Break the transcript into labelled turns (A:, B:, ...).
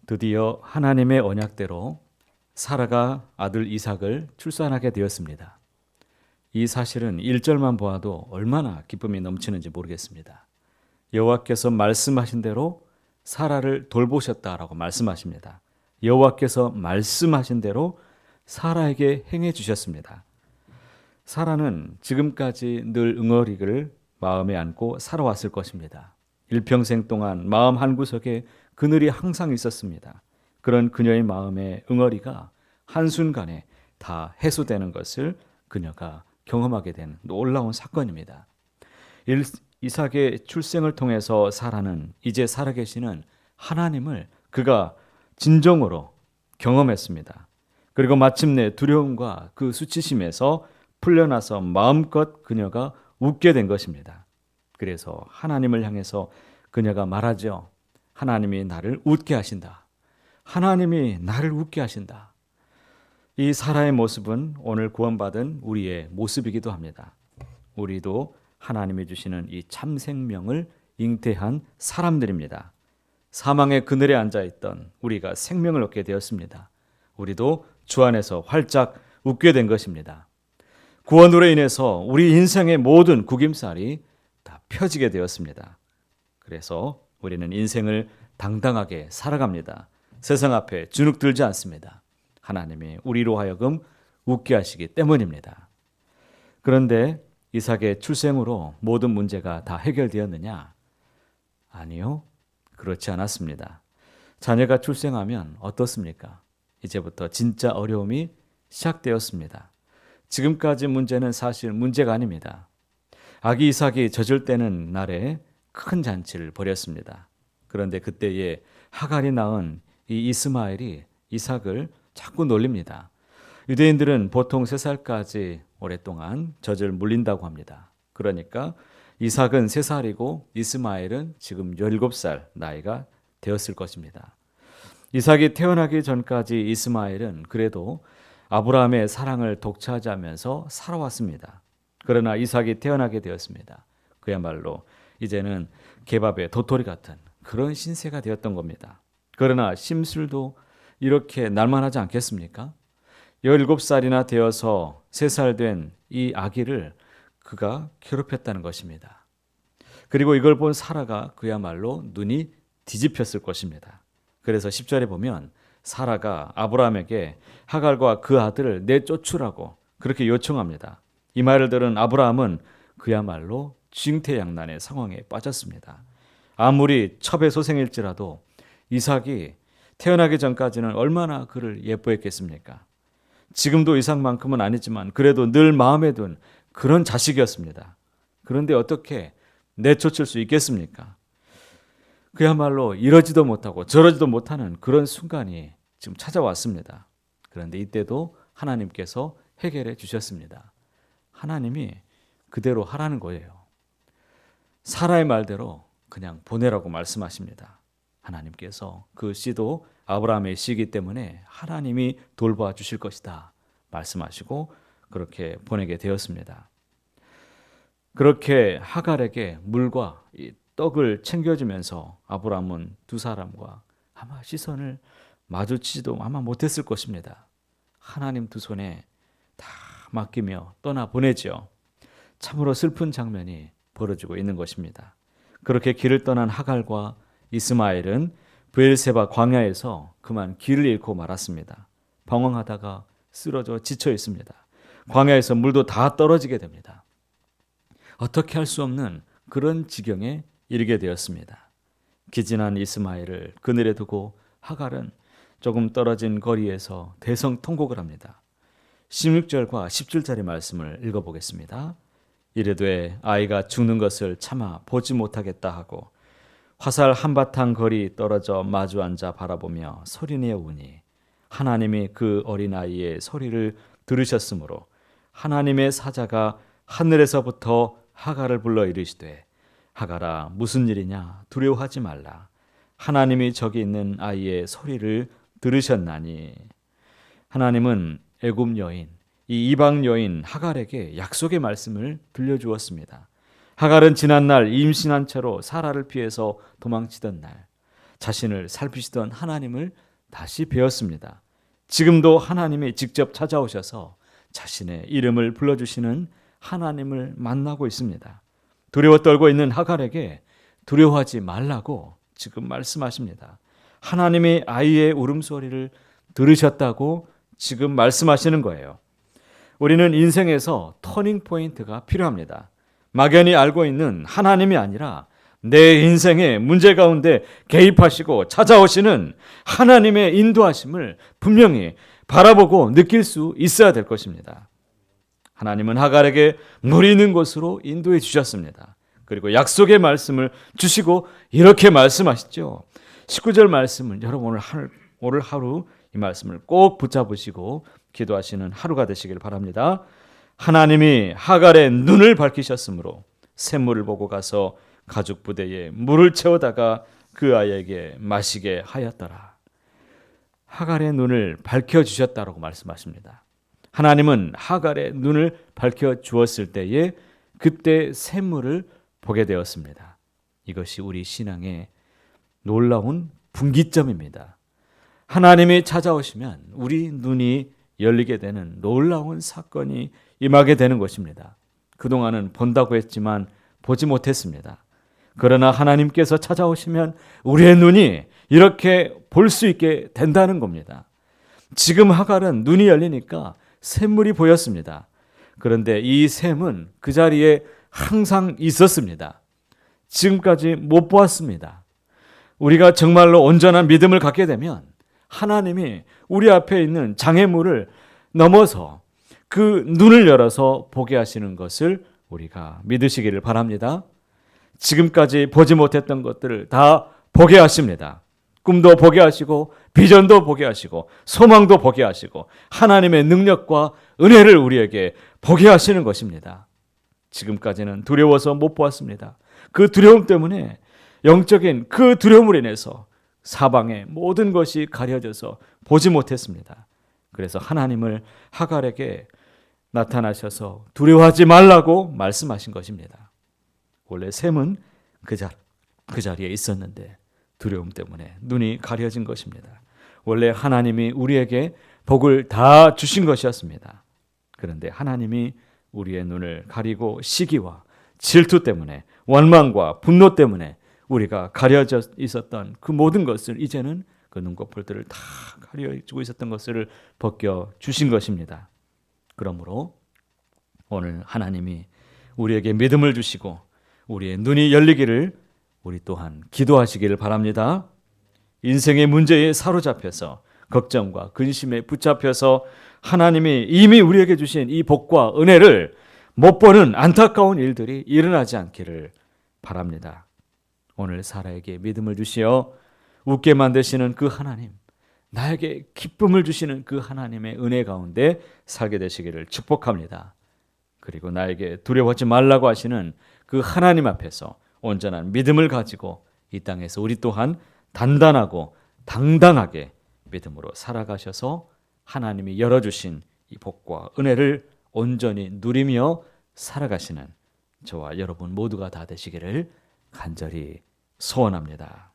A: 드디어 하나님의 언약대로 사라가 아들 이삭을 출산하게 되었습니다. 이 사실은 1절만 보아도 얼마나 기쁨이 넘치는지 모르겠습니다. 여호와께서 말씀하신 대로 사라를 돌보셨다라고 말씀하십니다. 여호와께서 말씀하신 대로 사라에게 행해 주셨습니다. 사라는 지금까지 늘 응어리를 마음에 안고 살아왔을 것입니다. 일평생 동안 마음 한구석에 그늘이 항상 있었습니다. 그런 그녀의 마음의 응어리가 한순간에 다 해소되는 것을 그녀가 경험하게 된 놀라운 사건입니다. 이삭의 출생을 통해서 사라는 이제 살아계시는 하나님을 그가 진정으로 경험했습니다. 그리고 마침내 두려움과 그 수치심에서 풀려나서 마음껏 그녀가 웃게 된 것입니다. 그래서 하나님을 향해서 그녀가 말하죠. 하나님이 나를 웃게 하신다. 하나님이 나를 웃게 하신다. 이 사라의 모습은 오늘 구원받은 우리의 모습이기도 합니다. 우리도 하나님이 주시는 이 참 생명을 잉태한 사람들입니다. 사망의 그늘에 앉아있던 우리가 생명을 얻게 되었습니다. 우리도 주 안에서 활짝 웃게 된 것입니다. 구원으로 인해서 우리 인생의 모든 구김살이 다 펴지게 되었습니다. 그래서 우리는 인생을 당당하게 살아갑니다. 세상 앞에 주눅 들지 않습니다. 하나님이 우리로 하여금 웃게 하시기 때문입니다. 그런데 이삭의 출생으로 모든 문제가 다 해결되었느냐? 아니요. 그렇지 않았습니다. 자녀가 출생하면 어떻습니까? 이제부터 진짜 어려움이 시작되었습니다. 지금까지 문제는 사실 문제가 아닙니다. 아기 이삭이 젖을 때는 날에 큰 잔치를 벌였습니다. 그런데 그때에 하갈이 낳은 이 이스마엘이 이삭을 자꾸 놀립니다. 유대인들은 보통 3살까지 오랫동안 젖을 물린다고 합니다. 그러니까 이삭은 3살이고 이스마엘은 지금 17살 나이가 되었을 것입니다. 이삭이 태어나기 전까지 이스마엘은 그래도 아브라함의 사랑을 독차지하면서 살아왔습니다. 그러나 이삭이 태어나게 되었습니다. 그야말로 이제는 개밥의 도토리 같은 그런 신세가 되었던 겁니다. 그러나 심술도 이렇게 날만하지 않겠습니까? 17살이나 되어서 3살 된 이 아기를 그가 괴롭혔다는 것입니다. 그리고 이걸 본 사라가 그야말로 눈이 뒤집혔을 것입니다. 그래서 10절에 보면 사라가 아브라함에게 하갈과 그 아들을 내쫓으라고 그렇게 요청합니다. 이 말을 들은 아브라함은 그야말로 징태양난의 상황에 빠졌습니다. 아무리 첩의 소생일지라도 이삭이 태어나기 전까지는 얼마나 그를 예뻐했겠습니까? 지금도 이삭만큼은 아니지만 그래도 늘 마음에 둔 그런 자식이었습니다. 그런데 어떻게 내쫓을 수 있겠습니까? 그야말로 이러지도 못하고 저러지도 못하는 그런 순간이 지금 찾아왔습니다. 그런데 이때도 하나님께서 해결해 주셨습니다. 하나님이 그대로 하라는 거예요. 사라의 말대로 그냥 보내라고 말씀하십니다. 하나님께서 그 씨도 아브라함의 씨이기 때문에 하나님이 돌봐 주실 것이다 말씀하시고 그렇게 보내게 되었습니다. 그렇게 하갈에게 물과 이 떡을 챙겨주면서 아브라함은 두 사람과 아마 시선을 마주치지도 아마 못했을 것입니다. 하나님 두 손에 다 맡기며 떠나 보내죠. 참으로 슬픈 장면이 벌어지고 있는 것입니다. 그렇게 길을 떠난 하갈과 이스마엘은 브엘세바 광야에서 그만 길을 잃고 말았습니다. 방황하다가 쓰러져 지쳐 있습니다. 광야에서 물도 다 떨어지게 됩니다. 어떻게 할 수 없는 그런 지경에 이르게 되었습니다. 기진한 이스마엘을 그늘에 두고 하갈은 조금 떨어진 거리에서 대성통곡을 합니다. 16절과 17절의 말씀을 읽어보겠습니다. 이르되 아이가 죽는 것을 참아 보지 못하겠다 하고 화살 한바탕 거리 떨어져 마주 앉아 바라보며 소리내어 우니 하나님이 그 어린아이의 소리를 들으셨으므로 하나님의 사자가 하늘에서부터 하갈을 불러 이르시되 하갈아 무슨 일이냐 두려워하지 말라 하나님이 저기 있는 아이의 소리를 들으셨나니. 하나님은 애굽 여인 이 이방 여인 하갈에게 약속의 말씀을 들려주었습니다. 하갈은 지난날 임신한 채로 사라를 피해서 도망치던 날 자신을 살피시던 하나님을 다시 배웠습니다. 지금도 하나님이 직접 찾아오셔서 자신의 이름을 불러주시는 하나님을 만나고 있습니다. 두려워 떨고 있는 하갈에게 두려워하지 말라고 지금 말씀하십니다. 하나님이 아이의 울음소리를 들으셨다고 지금 말씀하시는 거예요. 우리는 인생에서 터닝 포인트가 필요합니다. 막연히 알고 있는 하나님이 아니라 내 인생의 문제 가운데 개입하시고 찾아오시는 하나님의 인도하심을 분명히 바라보고 느낄 수 있어야 될 것입니다. 하나님은 하갈에게 물이 있는 곳으로 인도해 주셨습니다. 그리고 약속의 말씀을 주시고 이렇게 말씀하시죠. 19절 말씀은 여러분 오늘 하루 이 말씀을 꼭 붙잡으시고 기도하시는 하루가 되시길 바랍니다. 하나님이 하갈의 눈을 밝히셨으므로 샘물을 보고 가서 가죽 부대에 물을 채우다가 그 아이에게 마시게 하였더라. 하갈의 눈을 밝혀주셨다라고 말씀하십니다. 하나님은 하갈의 눈을 밝혀주었을 때에 그때 샘물을 보게 되었습니다. 이것이 우리 신앙의 놀라운 분기점입니다. 하나님이 찾아오시면 우리 눈이 열리게 되는 놀라운 사건이 임하게 되는 것입니다. 그동안은 본다고 했지만 보지 못했습니다. 그러나 하나님께서 찾아오시면 우리의 눈이 이렇게 볼 수 있게 된다는 겁니다. 지금 하갈은 눈이 열리니까 샘물이 보였습니다. 그런데 이 샘은 그 자리에 항상 있었습니다. 지금까지 못 보았습니다. 우리가 정말로 온전한 믿음을 갖게 되면 하나님이 우리 앞에 있는 장애물을 넘어서 그 눈을 열어서 보게 하시는 것을 우리가 믿으시기를 바랍니다. 지금까지 보지 못했던 것들을 다 보게 하십니다. 꿈도 보게 하시고 비전도 보게 하시고 소망도 보게 하시고 하나님의 능력과 은혜를 우리에게 보게 하시는 것입니다. 지금까지는 두려워서 못 보았습니다. 그 두려움 때문에 영적인 그 두려움으로 인해서 사방의 모든 것이 가려져서 보지 못했습니다. 그래서 하나님을 하갈에게 나타나셔서 두려워하지 말라고 말씀하신 것입니다. 원래 샘은 그 자리에 있었는데 두려움 때문에 눈이 가려진 것입니다. 원래 하나님이 우리에게 복을 다 주신 것이었습니다. 그런데 하나님이 우리의 눈을 가리고 시기와 질투 때문에 원망과 분노 때문에 우리가 가려져 있었던 그 모든 것을 이제는 그 눈꺼풀들을 다 가려주고 있었던 것을 벗겨 주신 것입니다. 그러므로 오늘 하나님이 우리에게 믿음을 주시고 우리의 눈이 열리기를 우리 또한 기도하시기를 바랍니다. 인생의 문제에 사로잡혀서 걱정과 근심에 붙잡혀서 하나님이 이미 우리에게 주신 이 복과 은혜를 못 보는 안타까운 일들이 일어나지 않기를 바랍니다. 오늘 사라에게 믿음을 주시어 웃게 만드시는 그 하나님, 나에게 기쁨을 주시는 그 하나님의 은혜 가운데 살게 되시기를 축복합니다. 그리고 나에게 두려워하지 말라고 하시는 그 하나님 앞에서 온전한 믿음을 가지고 이 땅에서 우리 또한 단단하고 당당하게 믿음으로 살아가셔서 하나님이 열어주신 이 복과 은혜를 온전히 누리며 살아가시는 저와 여러분 모두가 다 되시기를 간절히 소원합니다.